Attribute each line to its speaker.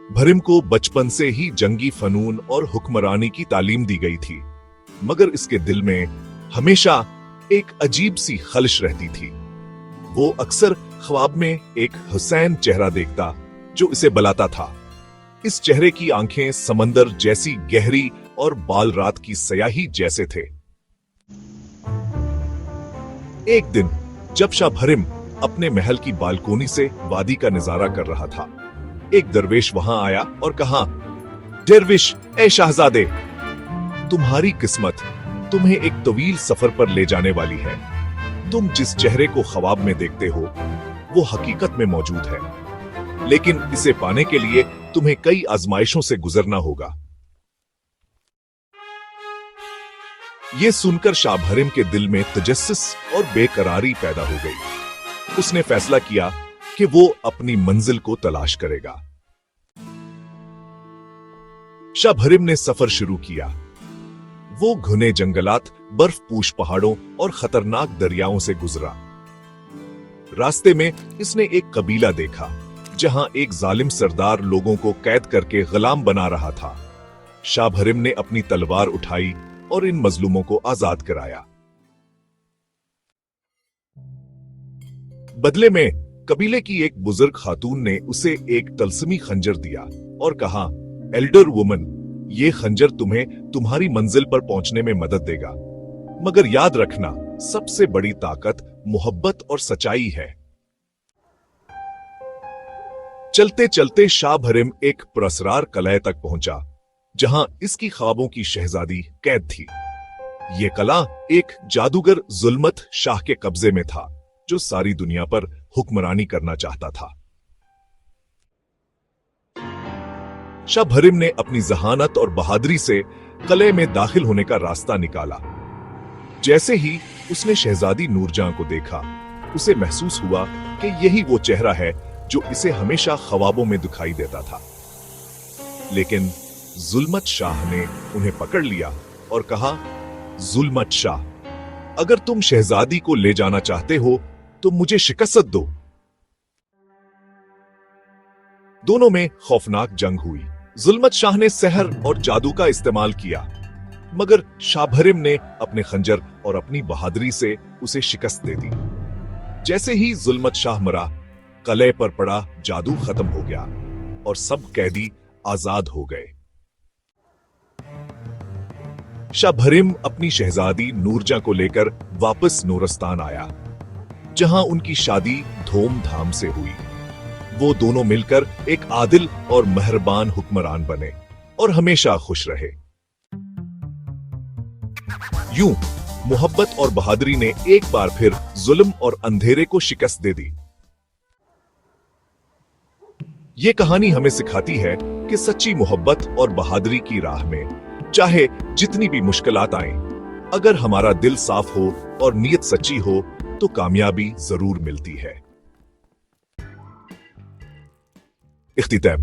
Speaker 1: भरिम को बचपन से ही जंगी फनून और हुक्मरानी की तालीम दी गई थी, मगर इसके दिल में हमेशा एक अजीब सी खलिश रहती थी। वो अक्सर ख्वाब में एक हुसैन चेहरा देखता जो इसे बुलाता था। इस चेहरे की आंखें समंदर जैसी गहरी और बाल रात की स्याही जैसे थे। एक दिन जब शाह भरिम अपने महल की बालकोनी से वादी का नजारा कर रहा था, एक दरवेश वहां आया और कहा, दरविश ए शहजादे, तुम्हारी किस्मत तुम्हें एक तवील सफर पर ले जाने वाली है। तुम जिस चेहरे को ख्वाब में देखते हो वो हकीकत में मौजूद है, लेकिन इसे पाने के लिए तुम्हें कई आजमाइशों से गुजरना होगा। ये सुनकर शाह भरिम के दिल में तजस्सुस और बेकरारी पैदा हो गई। उसने फैसला किया कि वो अपनी मंजिल को तलाश करेगा। शाह भरिम ने सफर शुरू किया। वो घने जंगलात, बर्फपूश पहाड़ों और खतरनाक दरियाओं से गुजरा। रास्ते में इसने एक कबीला देखा जहां एक जालिम सरदार लोगों को कैद करके गुलाम बना रहा था। शाह भरिम ने अपनी तलवार उठाई और इन मजलूमों को आजाद कराया। बदले में कबीले की एक बुजुर्ग खातून ने उसे एक तलस्मी खंजर दिया और कहा, एल्डर वुमन, ये खंजर तुम्हें तुम्हारी मंजिल पर पहुंचने में मदद देगा, मगर याद रखना, सबसे बड़ी ताकत मोहब्बत और सच्चाई है। चलते चलते शाह भरिम एक पुरस्कार कलह तक पहुंचा जहां इसकी ख्वाबों की शहजादी कैद थी। ये कला एक जादूगर जुल्मत शाह के कब्जे में था जो सारी दुनिया पर हुक्मरानी करना चाहता था। शाह भरिम ने अपनी जहानत और बहादुरी से कलह में दाखिल होने का रास्ता निकाला। जैसे ही उसने शहजादी नूरजहां को देखा, उसे महसूस हुआ कि यही वो चेहरा है जो इसे हमेशा ख्वाबों में दिखाई देता था। लेकिन जुल्मत शाह ने उन्हें पकड़ लिया और कहा, जुल्मत शाह, अगर तुम शहजादी को ले जाना चाहते हो तो मुझे शिकस्त दो। दोनों में खौफनाक जंग हुई। जुल्मत शाह ने सहर और जादू का इस्तेमाल किया, मगर शाह भरिम ने अपने खंजर और अपनी बहादुरी से उसे शिकस्त दे दी। जैसे ही जुल्मत शाह मरा, कलह पर पड़ा जादू खत्म हो गया और सब कैदी आजाद हो गए। शाह भरिम अपनी शहजादी नूरजहां को लेकर वापस नूरस्तान आया, जहां उनकी शादी धूमधाम से हुई। वो दोनों मिलकर एक आदिल और मेहरबान हुक्मरान बने और हमेशा खुश रहे। यूं मोहब्बत और बहादुरी ने एक बार फिर जुल्म और अंधेरे को शिकस्त दे दी। ये कहानी हमें सिखाती है कि सच्ची मोहब्बत और बहादुरी की राह में चाहे जितनी भी मुश्किलात आएं, अगर हमारा दिल साफ हो और नीयत सच्ची हो तो कामयाबी जरूर मिलती है। इख्तिताम।